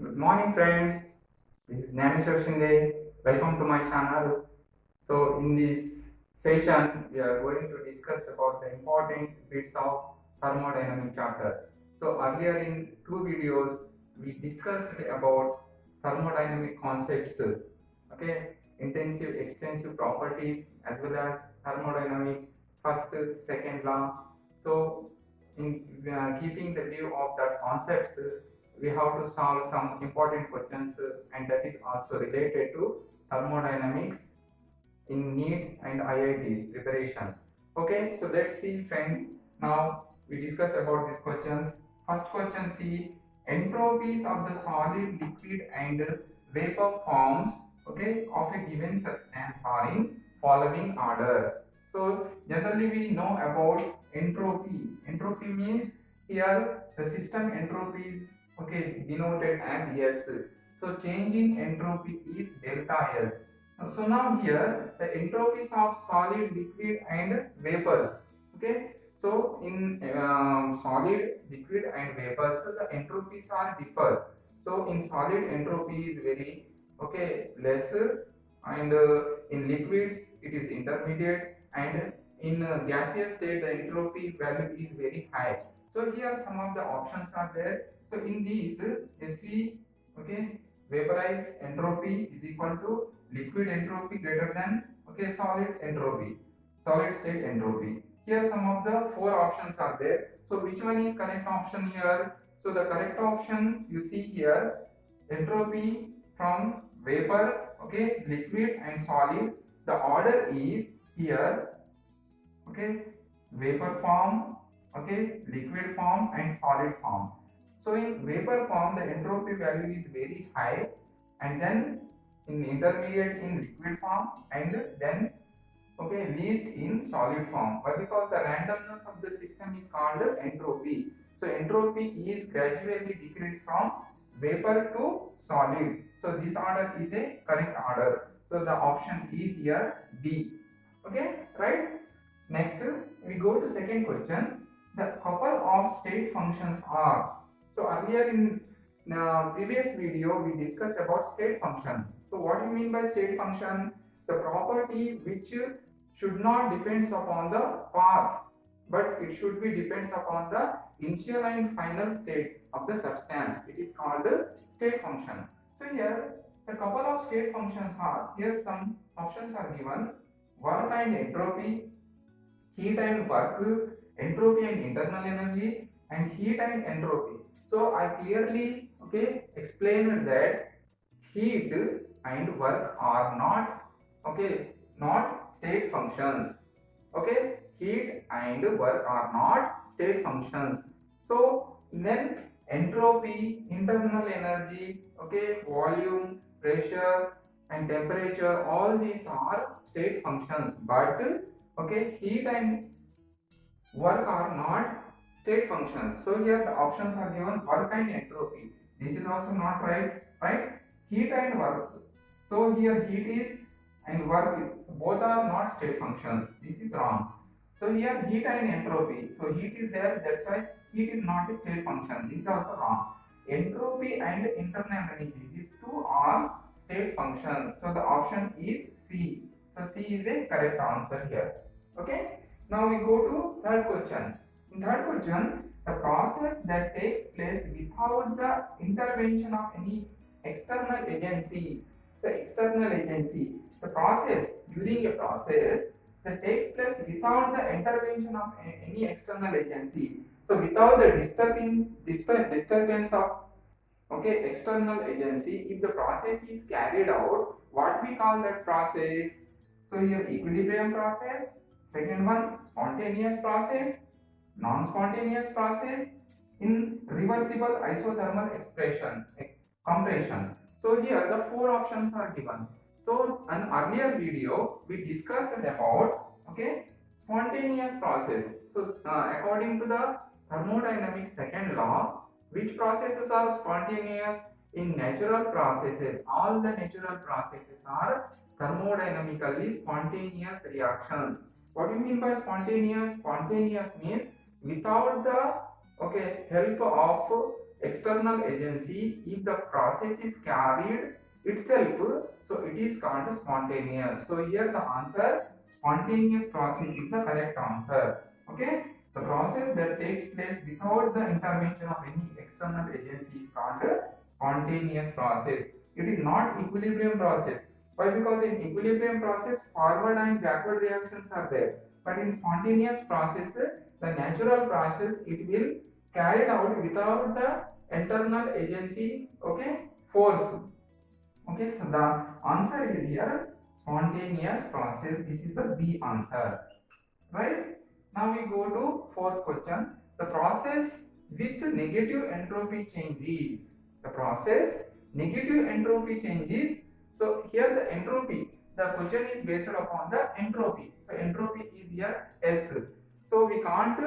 Good morning, friends. This is Gnaneshwar Shinde. Welcome to my channel. So, in this session, we are going to discuss about the important bits of thermodynamic chapter. So, earlier in two videos, we discussed about thermodynamic concepts. Okay, intensive, extensive properties as well as thermodynamic first, second law. So, in keeping the view of that concepts, we have to solve some important questions and that is also related to thermodynamics in NEET and IIT's preparations. Okay, so let's see, friends. Now we discuss about these questions. First question, see, entropies of the solid, liquid and vapor forms, okay, of a given substance are in following order. So generally we know about entropy. Entropy means here the system entropy is, okay, denoted as S. So change in entropy is delta S. So now here the entropies of solid, liquid and vapors. Okay. So in solid, liquid and vapors, the entropies are differs. So in solid entropy is very, okay, less, and in liquids it is intermediate, and in gaseous state the entropy value is very high. So here some of the options are there. So in these SV, okay, vaporized entropy is equal to liquid entropy greater than, okay, solid entropy, solid state entropy. Here some of the four options are there. So which one is correct option here? So the correct option you see here, entropy from vapor, okay, liquid and solid. The order is here, okay, vapor form, okay, liquid form and solid form. So in vapor form the entropy value is very high, and then in intermediate in liquid form, and then, okay, least in solid form. But because the randomness of the system is called entropy, so entropy is gradually decreased from vapor to solid. So this order is a correct order. So the option is here D. Okay, right? Next, we go to second question. The couple of state functions are. So earlier in previous video we discussed about state function. So what do you mean by state function? The property which should not depends upon the path, but it should be depends upon the initial and final states of the substance. It is called state function. So here the couple of state functions are, here some options are given: work and entropy, heat and work, entropy and internal energy, and heat and entropy. So I clearly, okay, explained that heat and work are not, okay, not state functions. Okay, heat and work are not state functions. So then entropy, internal energy, okay, volume, pressure and temperature, all these are state functions, but, okay, heat and work are not state functions. So here the options are given work and entropy. This is also not right, right? Heat and work. So here heat is and work, both are not state functions. This is wrong. So here heat and entropy. So heat is there, that's why heat is not a state function. This is also wrong. Entropy and internal energy, these two are state functions. So the option is C. So C is the correct answer here. Okay. Now we go to third question. In third question, the process that takes place without the intervention of any external agency. So external agency, the process, during a process that takes place without the intervention of any external agency. So without the disturbance of, okay, external agency, if the process is carried out, what we call that process? So here equilibrium process, second one spontaneous process, non-spontaneous process, in reversible isothermal expression, compression. So here the four options are given. So an earlier video we discussed about, okay, spontaneous process. So according to the thermodynamics second law, which processes are spontaneous? In natural processes, all the natural processes are thermodynamically spontaneous reactions. What do you mean by spontaneous? Spontaneous means without the, okay, help of external agency if the process is carried itself, so it is called spontaneous. So here the answer spontaneous process is the correct answer. Okay, the process that takes place without the intervention of any external agency is called spontaneous process. It is not equilibrium process. Why? Because in equilibrium process forward and backward reactions are there, but in spontaneous process the natural process it will carried out without the internal agency, okay, force. Okay, so the answer is here spontaneous process. This is the B answer, right? Now we go to fourth question. The process with negative entropy changes. The process negative entropy changes. So here the entropy, the question is based upon the entropy. So entropy is here S. So we can't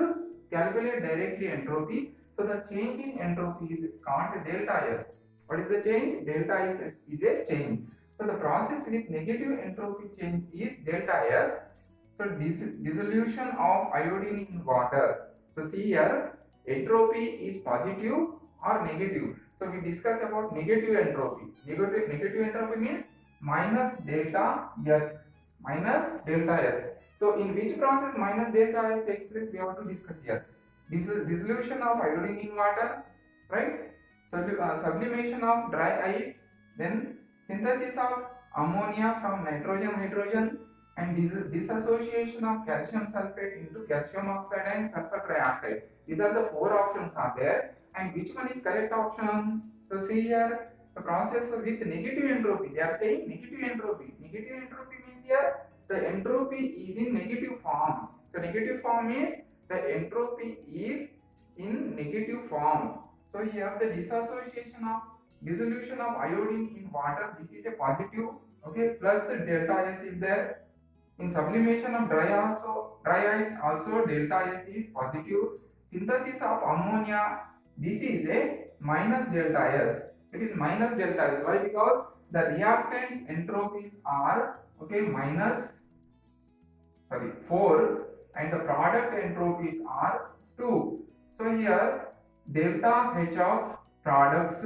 calculate directly entropy. So the change in entropy is called delta S. What is the change? Delta is a change. So the process with negative entropy change is delta S. So dissolution of iodine in water. So see here, entropy is positive or negative. So we discuss about negative entropy. Negative entropy means minus delta S. Minus delta S. So in which process minus delta S takes place, we have to discuss here. This is dissolution of iodine in water, right? So sublimation of dry ice, then synthesis of ammonia from hydrogen, and dissociation of calcium sulfate into calcium oxide and sulfur trioxide. These are the four options are there, and which one is correct option? So see here, the process with negative entropy. They are saying negative entropy. Negative entropy means here the entropy is in negative form. So negative form means the entropy is in negative form. So you have the dissociation of dissolution of iodine in water. This is a positive. Okay, plus delta S is there. In sublimation of dry ice also delta S is positive. Synthesis of ammonia, this is a minus delta S. It is minus delta S. Why? Because the reactants entropies are minus 4 and the product entropies are 2. So here delta H of products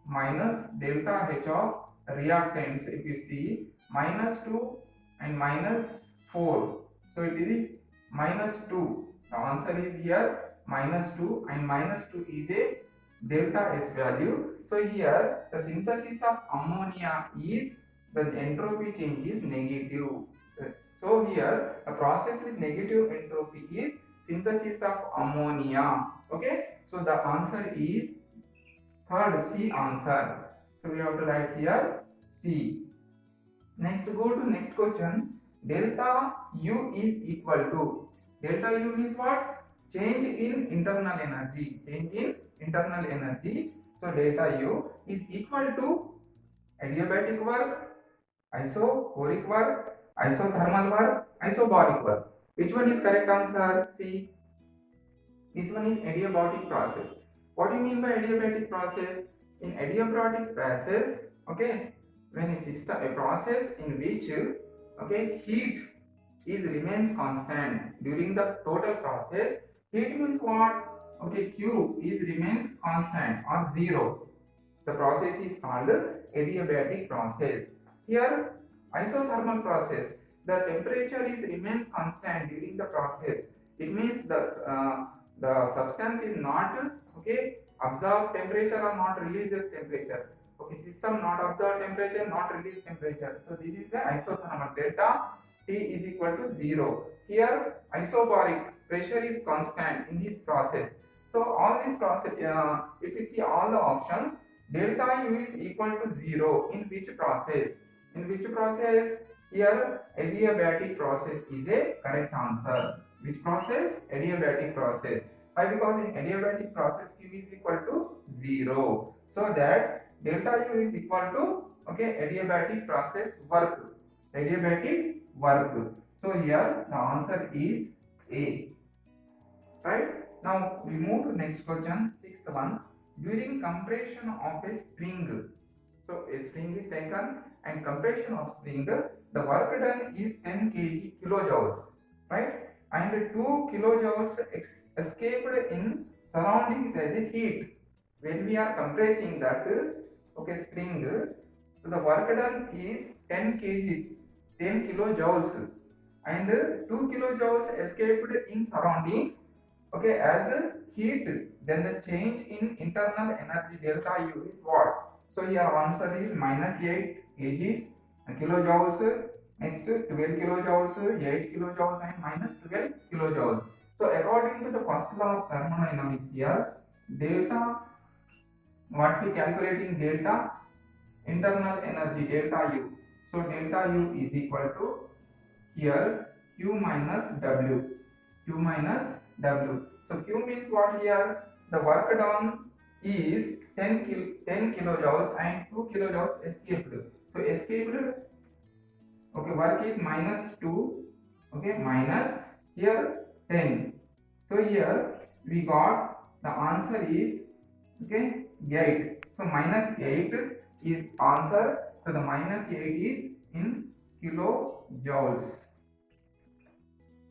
minus delta H of reactants, if you see, minus 2 and minus 4. So it is minus 2. The answer is here minus 2, and minus 2 is a delta S value. So here the synthesis of ammonia is the entropy change is negative. So here a process with negative entropy is synthesis of ammonia. Okay, so the answer is third C answer. So we have to write here C. Next, go to next question. Delta U is equal to. Delta U means what? Change in internal energy. Change in internal energy. So delta U is equal to adiabatic work, isochoric work, isothermal work, isobaric work. Which one is correct answer? See, this one is adiabatic process. What do you mean by adiabatic process? In adiabatic process, when a process in which heat remains constant during the total process. Heat means what? Q is remains constant or 0. The process is called adiabatic process. Here isothermal process, the temperature remains constant during the process. It means the substance is not absorb temperature or not releases temperature. System not absorb temperature, not release temperature. So this is the isothermal. Delta T is equal to 0. Here isobaric, pressure is constant in this process. So all this process, if you see all the options, delta U is equal to 0 in which process? In which process? Here adiabatic process is a correct answer. Which process? Adiabatic process. Why? Because in adiabatic process Q is equal to 0. So that delta U is equal to adiabatic process work. Adiabatic work. So here the answer is A. Right? Now we move to next question, sixth one. During compression of a spring, so a spring is taken and compression of spring, the work done is 10 kilojoules, right? And 2 kilojoules escaped in surroundings as a heat. when we are compressing that okay spring, so the work done is 10 kgs, 10 kilojoules, and 2 kilojoules escaped in surroundings, okay, as heat. Then the change in internal energy delta U is what? So here answer is minus 8 kgs kilojoules, next 12 kilojoules, 8 kilojoules, and minus 12 kilojoules. So according to the first law of thermodynamics here, delta, what we calculating delta internal energy delta U. So delta U is equal to here Q minus W. Q minus W. So Q means what here? The work done is 10 kilojoules and 2 kilojoules escaped. So escaped, okay, work is minus 2, okay, minus here 10. So here we got the answer is, okay, 8. So minus 8 is answer. So the minus 8 is in kilojoules.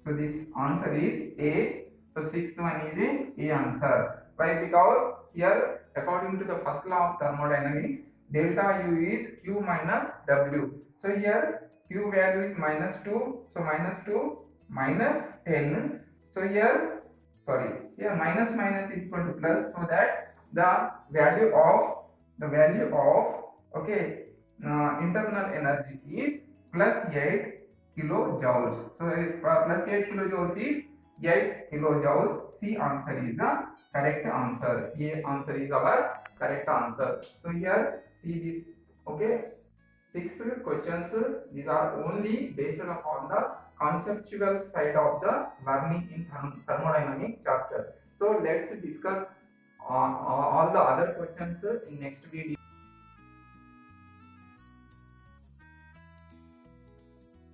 So this answer is A. So sixth one is A answer. Why? Because here according to the first law of thermodynamics, delta U is Q minus W. So here Q value is minus 2. So minus 2 minus 10. So here, sorry, here minus minus is equal to plus, so that the value of okay internal energy is plus 8 kilojoules. So plus 8 kilojoules is 8 kilojoules. C answer is the correct answer. C answer is our correct answer. So here see this, okay, 6 questions. These are only based upon the conceptual side of the learning in thermodynamic chapter. So let's discuss all the other questions in next video.